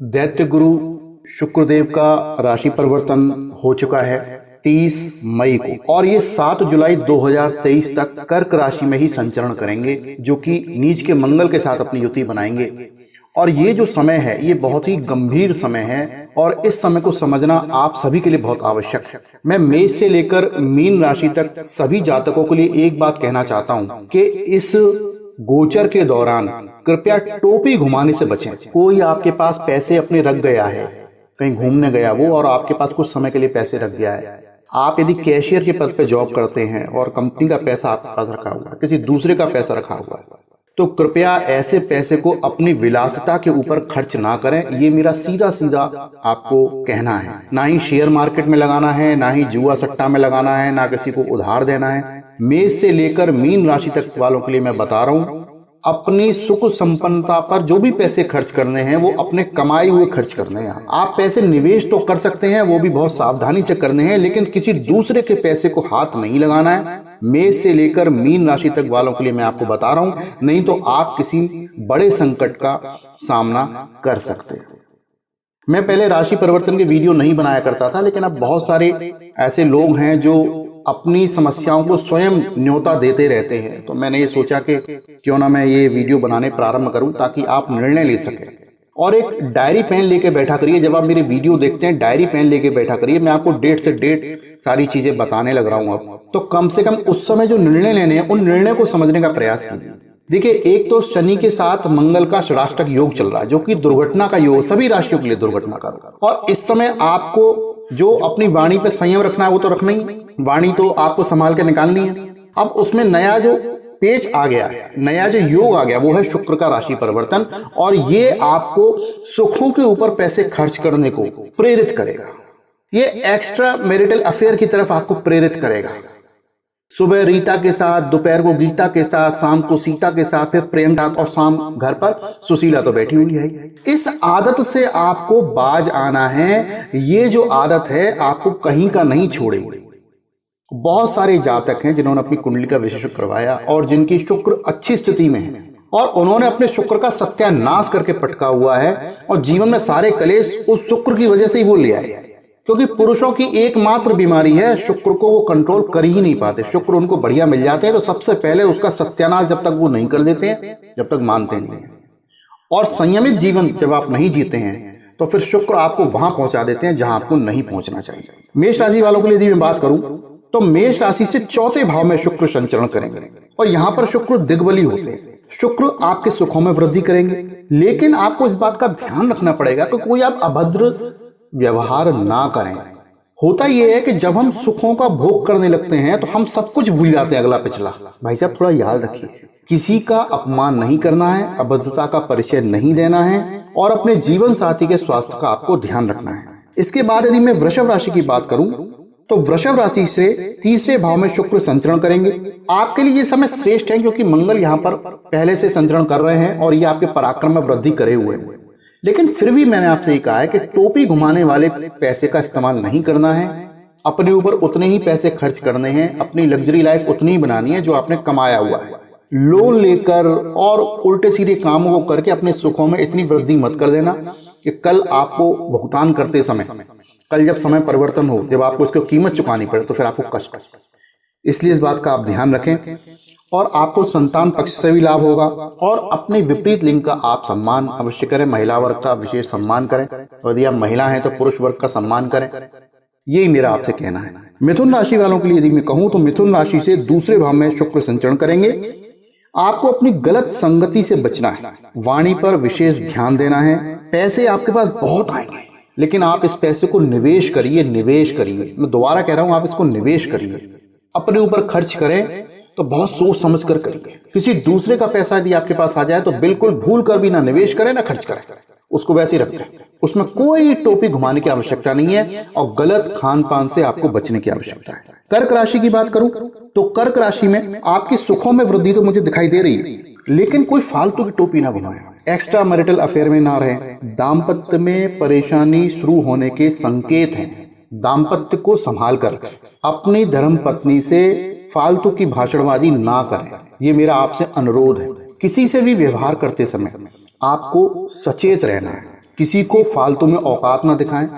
दैत्य गुरु शुक्रदेव का राशि परिवर्तन हो चुका है 30 मई को और ये 7 जुलाई 2023 तक कर्क राशि में ही संचरण करेंगे, जो कि नीच के मंगल के साथ अपनी युति बनाएंगे। और ये जो समय है ये बहुत ही गंभीर समय है और इस समय को समझना आप सभी के लिए बहुत आवश्यक है। मैं मेष से लेकर मीन राशि तक सभी जातकों के लिए एक बात कहना चाहता हूँ कि इस गोचर के दौरान कृपया टोपी घुमाने से बचें। कोई आपके पास पैसे अपने रख गया है, कहीं घूमने गया वो, और आपके पास कुछ समय के लिए पैसे रख गया है। आप यदि कैशियर के पद पे जॉब करते हैं और कंपनी का पैसा आपके पास रखा हुआ है, किसी दूसरे का पैसा रखा हुआ है, तो कृपया ऐसे पैसे को अपनी विलासिता के ऊपर खर्च ना करें। ये मेरा सीधा सीधा आपको कहना है। ना ही शेयर मार्केट में लगाना है, ना ही जुआ सट्टा में लगाना है, ना किसी को उधार देना है। मेष से लेकर मीन राशि तक वालों के लिए मैं बता रहा हूं, अपनी सुख संपन्नता पर जो भी पैसे खर्च करने हैं वो अपने कमाए हुए खर्च करने हैं। आप पैसे निवेश तो कर सकते हैं, वो भी बहुत सावधानी से करने हैं, लेकिन किसी दूसरे के पैसे को हाथ नहीं लगाना है। मेष से लेकर मीन राशि तक वालों के लिए मैं आपको बता रहा हूं, नहीं तो आप किसी बड़े संकट का सामना कर सकते हैं। मैं पहले राशि परिवर्तन के वीडियो नहीं बनाया करता था, लेकिन अब बहुत सारे ऐसे लोग हैं जो अपनी समस्याओं को स्वयं न्योता देते रहते हैं, तो मैंने ये सोचा कि क्यों ना मैं ये वीडियो बनाने प्रारंभ करूं ताकि आप निर्णय ले सकें। और एक डायरी पेन लेके बैठा करिए, जब आप मेरे वीडियो देखते हैं डायरी पेन लेके बैठा करिए। मैं आपको डेट से डेट सारी चीजें बताने लग रहा हूं अब, तो कम से कम उस समय जो निर्णय लेने हैं उन निर्णय को समझने का प्रयास कीजिए। देखिए, एक तो शनि के साथ मंगल का षडाष्टक योग चल रहा है, जो कि दुर्घटना का योग, सभी राशियों के लिए दुर्घटना का योग। और इस समय आपको जो अपनी वाणी पे संयम रखना है वो तो रखना ही, वाणी तो आपको संभाल के निकालनी है। अब उसमें नया जो पेज आ गया है, नया जो योग आ गया, वो है शुक्र का राशि परिवर्तन, और ये आपको सुखों के ऊपर पैसे खर्च करने को प्रेरित करेगा। ये एक्स्ट्रा मैरिटल अफेयर की तरफ आपको प्रेरित करेगा। सुबह रीता के साथ, दोपहर को गीता के साथ, शाम को सीता के साथ, फिर प्रेम डाक, और शाम घर पर सुशीला तो बैठी हुई है। इस आदत से आपको बाज आना है। ये जो आदत है आपको कहीं का नहीं छोड़ेगी। बहुत सारे जातक हैं जिन्होंने अपनी कुंडली का विश्लेषण करवाया और जिनकी शुक्र अच्छी स्थिति में है, और उन्होंने अपने शुक्र का सत्यानाश करके पटका हुआ है, और जीवन में सारे कलेश उस शुक्र की वजह से ही वो ले आए। क्योंकि पुरुषों की एकमात्र बीमारी है, शुक्र को वो कंट्रोल कर ही नहीं पाते। शुक्र उनको बढ़िया मिल जाते हैं तो सबसे पहले उसका सत्यानाश जब तक वो नहीं कर देते हैं, जब तक मानते नहीं हैं। और संयमित जीवन जब आप नहीं जीते हैं तो फिर शुक्र आपको वहां पहुंचा देते हैं जहां आपको नहीं पहुंचना चाहिए। मेष राशि वालों के लिए यदि मैं बात करूं तो मेष राशि से चौथे भाव में शुक्र संचरण करेंगे, और यहां पर शुक्र दिग्बली होते हैं। शुक्र आपके सुखों में वृद्धि करेंगे, लेकिन आपको इस बात का ध्यान रखना पड़ेगा कि कोई आप अभद्र व्यवहार ना करें। होता यह है कि जब हम सुखों का भोग करने लगते हैं तो हम सब कुछ भूल जाते हैं, अगला पिछला। भाई साहब, थोड़ा याद रखिए, किसी का अपमान नहीं करना है, अभद्रता का परिचय नहीं देना है, और अपने जीवन साथी के स्वास्थ्य का आपको ध्यान रखना है। इसके बाद यदि मैं वृषभ राशि की बात करूं तो वृषभ राशि से तीसरे भाव में शुक्र संचरण करेंगे। आपके लिए ये समय श्रेष्ठ है, क्योंकि मंगल यहाँ पर पहले से संचरण कर रहे हैं और ये आपके पराक्रम में वृद्धि करे हुए हैं। लेकिन फिर भी मैंने आपसे ये कहा है कि टोपी घुमाने वाले पैसे का इस्तेमाल नहीं करना है। अपने ऊपर उतने ही पैसे खर्च करने हैं, अपनी लग्जरी लाइफ उतनी ही बनानी है जो आपने कमाया हुआ है। लोन लेकर और उल्टे सीधे कामों को करके अपने सुखों में इतनी वृद्धि मत कर देना कि कल आपको भुगतान करते समय, कल जब समय परिवर्तन हो, जब आपको इसकी कीमत चुकानी पड़े, तो फिर आपको कष्ट। इसलिए इस बात का आप ध्यान रखें, और आपको संतान पक्ष से भी लाभ होगा। और अपने विपरीत लिंग का आप सम्मान अवश्य करें, महिला वर्ग का विशेष सम्मान करें, और यदि आप महिला हैं तो पुरुष वर्ग का सम्मान करें। यही मेरा आपसे कहना है। मिथुन राशि वालों के लिए यदि मैं कहूं तो मिथुन राशि से दूसरे भाव में शुक्र संचरण करेंगे। आपको अपनी गलत संगति से बचना है, वाणी पर विशेष ध्यान देना है। पैसे आपके पास बहुत आएंगे, लेकिन आप इस पैसे को निवेश करिए, निवेश करिए। मैं दोबारा कह रहा हूं, आप इसको निवेश करिए। अपने ऊपर खर्च करें तो बहुत सोच समझ कर करिए। किसी दूसरे का पैसा यदि आपके पास आ जाए तो बिल्कुल भूल कर भी ना निवेश करें ना खर्च करें, उसको वैसे ही रखें। उसमें कोई टोपी घुमाने की आवश्यकता नहीं है, और गलत खान पान से आपको बचने की आवश्यकता है। कर्क राशि की बात करूं तो कर्क राशि में आपके सुखों में वृद्धि तो मुझे दिखाई दे रही है, लेकिन कोई फालतू की टोपी ना घुमाएं, एक्स्ट्रा मैरिटल अफेयर में ना रहें। दाम्पत्य में परेशानी शुरू होने के संकेत हैं। दाम्पत्य को संभाल कर अपनी धर्म पत्नी से फालतू की भाषणबाजी ना करें, ये मेरा आपसे अनुरोध है। किसी से भी व्यवहार करते समय आपको सचेत रहना है। किसी को फालतू में औकात ना दिखाएं,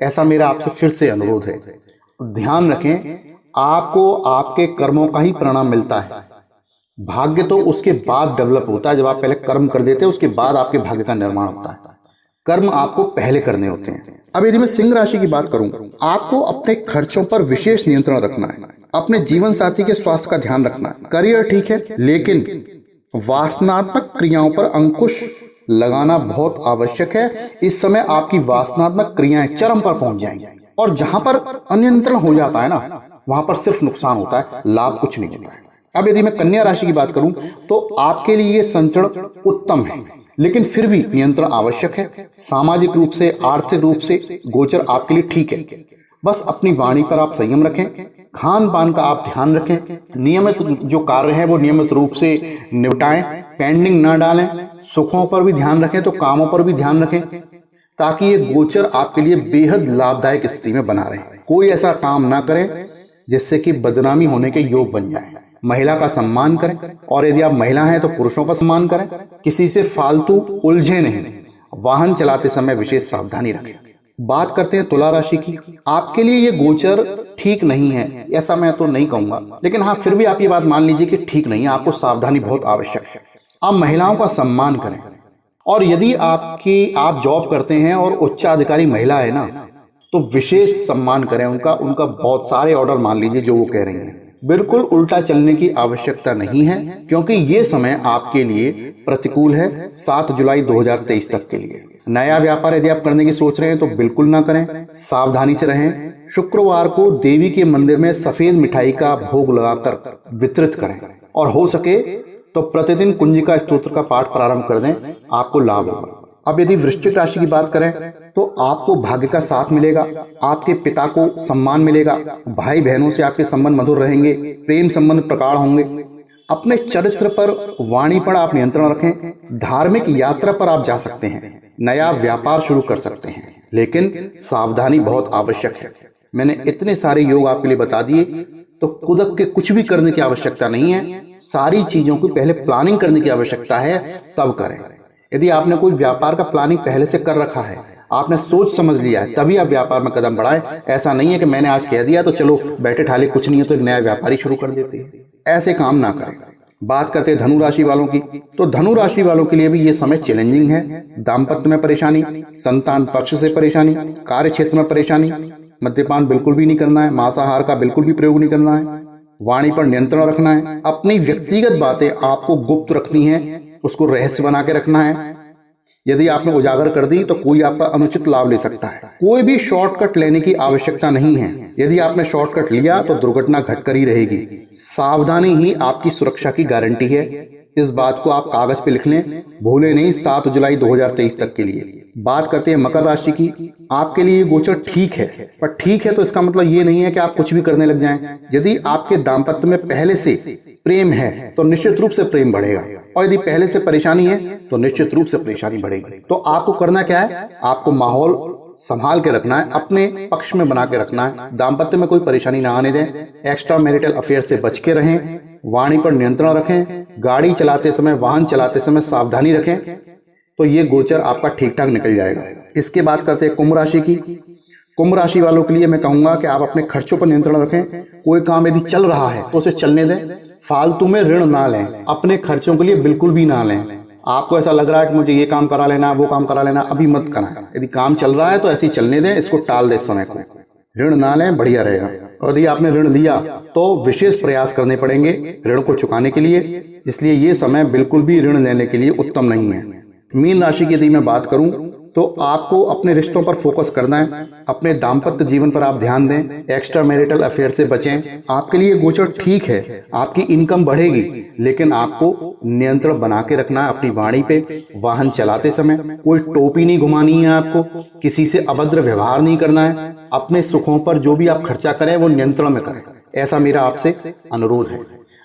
ऐसा मेरा आपसे फिर से अनुरोध है। ध्यान रखें, आपको आपके कर्मों का ही परिणाम मिलता है। भाग्य तो उसके बाद डेवलप होता है, जब आप पहले कर्म कर देते हैं उसके बाद आपके भाग्य का निर्माण होता है। कर्म आपको पहले करने होते हैं। अब यदि मैं सिंह राशि की बात करूं, आपको अपने खर्चों पर विशेष नियंत्रण रखना है, अपने जीवन साथी के स्वास्थ्य का ध्यान रखना है। करियर ठीक है, लेकिन वासनात्मक क्रियाओं पर अंकुश लगाना बहुत आवश्यक है। इस समय आपकी वासनात्मक क्रियाएं चरम पर पहुंच जाएंगी और जहां पर अनियंत्रण हो जाता है ना, वहां पर सिर्फ नुकसान होता है, लाभ कुछ नहीं होता है। अब यदि मैं कन्या राशि की बात करूं तो आपके लिए ये संचरण उत्तम है, लेकिन फिर भी नियंत्रण आवश्यक है। सामाजिक रूप से, आर्थिक रूप से गोचर आपके लिए ठीक है। बस अपनी वाणी पर आप संयम रखें, खान पान का आप ध्यान रखें, नियमित जो कार्य है वो नियमित रूप से निपटाएं, पेंडिंग ना डालें, सुखों पर भी ध्यान रखें तो कामों पर भी ध्यान रखें, ताकि ये गोचर आपके लिए बेहद लाभदायक स्थिति में बना रहे। कोई ऐसा काम ना करें जिससे कि बदनामी होने के योग बन जाए। महिला का सम्मान करें, और यदि आप महिला हैं तो पुरुषों का सम्मान करें। किसी से फालतू उलझे नहीं। वाहन चलाते समय विशेष सावधानी रखें। बात करते हैं तुला राशि की। आपके लिए ये गोचर ठीक नहीं है, ऐसा मैं तो नहीं कहूंगा, लेकिन हाँ फिर भी आप ये बात मान लीजिए कि ठीक नहीं है, आपको सावधानी बहुत आवश्यक है। आप महिलाओं का सम्मान करें, और यदि आप जॉब करते हैं और उच्च अधिकारी महिला है ना, तो विशेष सम्मान करें उनका बहुत सारे ऑर्डर मान लीजिए जो वो कह रही हैं। बिल्कुल उल्टा चलने की आवश्यकता नहीं है, क्योंकि ये समय आपके लिए प्रतिकूल है 7 जुलाई 2023 तक के लिए। नया व्यापार यदि आप करने की सोच रहे हैं तो बिल्कुल ना करें, सावधानी से रहें। शुक्रवार को देवी के मंदिर में सफेद मिठाई का भोग लगाकर वितरित करें, और हो सके तो प्रतिदिन कुंजिका स्तोत्र का पाठ प्रारंभ कर दें, आपको लाभ होगा। अब यदि वृश्चिक राशि की बात करें तो आपको भाग्य का साथ मिलेगा, आपके पिता को सम्मान मिलेगा, भाई बहनों से आपके संबंध मधुर रहेंगे, प्रेम संबंध प्रगाढ़ होंगे। अपने चरित्र पर, वाणी पर आप नियंत्रण रखें। धार्मिक यात्रा पर आप जा सकते हैं, नया व्यापार शुरू कर सकते हैं, लेकिन सावधानी बहुत आवश्यक है। मैंने इतने सारे योग आपके लिए बता दिए, तो कुदक के कुछ भी करने की आवश्यकता नहीं है। सारी चीजों की पहले प्लानिंग करने की आवश्यकता है, तब करें। यदि आपने कोई व्यापार का प्लानिंग पहले से कर रखा है, आपने सोच समझ लिया है, तभी आप व्यापार में कदम बढ़ाएं। ऐसा नहीं है कि मैंने आज कह दिया तो चलो बैठे ठाले कुछ नहीं है तो एक नया व्यापारी शुरू कर देते हैं, ऐसे काम ना करें। बात करते हैं धनु राशि वालों की, तो धनु राशि वालों के लिए भी ये समय चैलेंजिंग है। दाम्पत्य में परेशानी, संतान पक्ष से परेशानी, कार्य क्षेत्र में परेशानी। मद्यपान बिल्कुल भी नहीं करना है, मांसाहार का बिल्कुल भी प्रयोग नहीं करना है, वाणी पर नियंत्रण रखना है। अपनी व्यक्तिगत बातें आपको गुप्त रखनी है, उसको रहस्य बना के रखना है। यदि आपने उजागर कर दी तो कोई आपका अनुचित लाभ ले सकता है। कोई भी शॉर्टकट लेने की आवश्यकता नहीं है। यदि आपने शॉर्टकट लिया तो दुर्घटना घटकर ही रहेगी। सावधानी ही आपकी सुरक्षा की गारंटी है। इस बात को आप कागज पे लिख लें, भूले नहीं, 7 जुलाई 2023 तक के लिए। बात करते हैं मकर राशि की। आपके लिए गोचर ठीक है, पर ठीक है तो इसका मतलब ये नहीं है कि आप कुछ भी करने लग जाएं। यदि आपके दाम्पत्य में पहले से प्रेम है तो निश्चित रूप से प्रेम बढ़ेगा, और यदि पहले से परेशानी है तो निश्चित रूप से परेशानी बढ़ेगी। तो आपको करना क्या है, आपको माहौल संभाल के रखना है, अपने पक्ष में बना के रखना है। दाम्पत्य में कोई परेशानी ना आने दें, एक्स्ट्रा मैरिटल अफेयर से बच के रहें, वाणी पर नियंत्रण रखें, गाड़ी चलाते समय, वाहन चलाते समय सावधानी रखें, तो ये गोचर आपका ठीक ठाक निकल जाएगा। इसके बाद करते हैं कुंभ राशि की। कुंभ राशि वालों के लिए मैं कहूंगा कि आप अपने खर्चों पर नियंत्रण रखें। कोई काम यदि चल रहा है तो उसे चलने दें, फालतू में ऋण ना लें, अपने खर्चों के लिए बिल्कुल भी ना लें। आपको ऐसा लग रहा है कि मुझे ये काम करा लेना, वो काम करा लेना, अभी मत कराएं। यदि काम चल रहा है तो ऐसे ही चलने दें, इसको टाल दें, समय को ऋण ना लें, बढ़िया रहेगा। और यदि आपने ऋण लिया तो विशेष प्रयास करने पड़ेंगे ऋण को चुकाने के लिए, इसलिए ये समय बिल्कुल भी ऋण लेने के लिए उत्तम नहीं है। मीन राशि की यदि मैं बात करूं तो आपको अपने रिश्तों पर फोकस करना है, अपने दाम्पत्य जीवन पर आप ध्यान दें, एक्स्ट्रा मैरिटल अफेयर से बचें। आपके लिए गोचर ठीक है, आपकी इनकम बढ़ेगी, लेकिन आपको नियंत्रण बना के रखना है अपनी वाणी पे। वाहन चलाते समय कोई टोपी नहीं घुमानी है, आपको किसी से अभद्र व्यवहार नहीं करना है। अपने सुखों पर जो भी आप खर्चा करें वो नियंत्रण में करें, ऐसा मेरा आपसे अनुरोध है।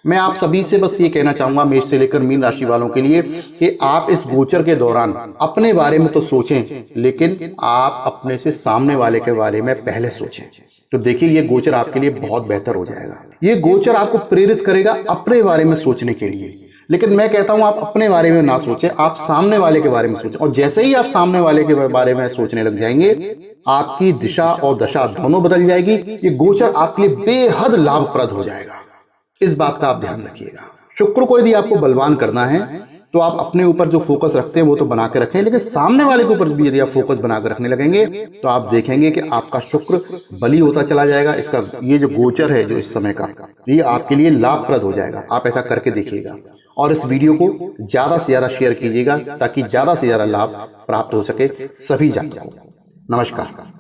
मैं आप सभी से बस ये कहना चाहूंगा, मेष से लेकर मीन राशि वालों के लिए, कि आप इस गोचर के दौरान अपने बारे में तो सोचें, लेकिन आप अपने से सामने वाले के बारे में पहले सोचें। तो देखिए ये गोचर आपके लिए बहुत बेहतर हो जाएगा। ये गोचर आपको प्रेरित करेगा अपने बारे में सोचने के लिए, लेकिन मैं कहता हूं आप अपने बारे में ना सोचें, आप सामने वाले के बारे में सोचें। और जैसे ही आप सामने वाले के बारे में सोचने लग जाएंगे, आपकी दिशा और दशा दोनों बदल जाएगी। ये गोचर आपके लिए बेहद लाभप्रद हो जाएगा। इस बात का आप ध्यान रखिएगा। शुक्र को यदि आपको बलवान करना है तो आप अपने ऊपर जो फोकस रखते हैं वो तो बना के रखें, लेकिन सामने वाले के ऊपर भी यदि आप फोकस बना कर रखने लगेंगे तो आप देखेंगे कि आपका शुक्र बली होता चला जाएगा। इसका ये जो गोचर है जो इस समय का, ये आपके लिए लाभप्रद हो जाएगा। आप ऐसा करके देखिएगा और इस वीडियो को ज्यादा से ज्यादा शेयर कीजिएगा ताकि ज्यादा से ज्यादा लाभ प्राप्त हो सके सभी जातकों को। नमस्कार।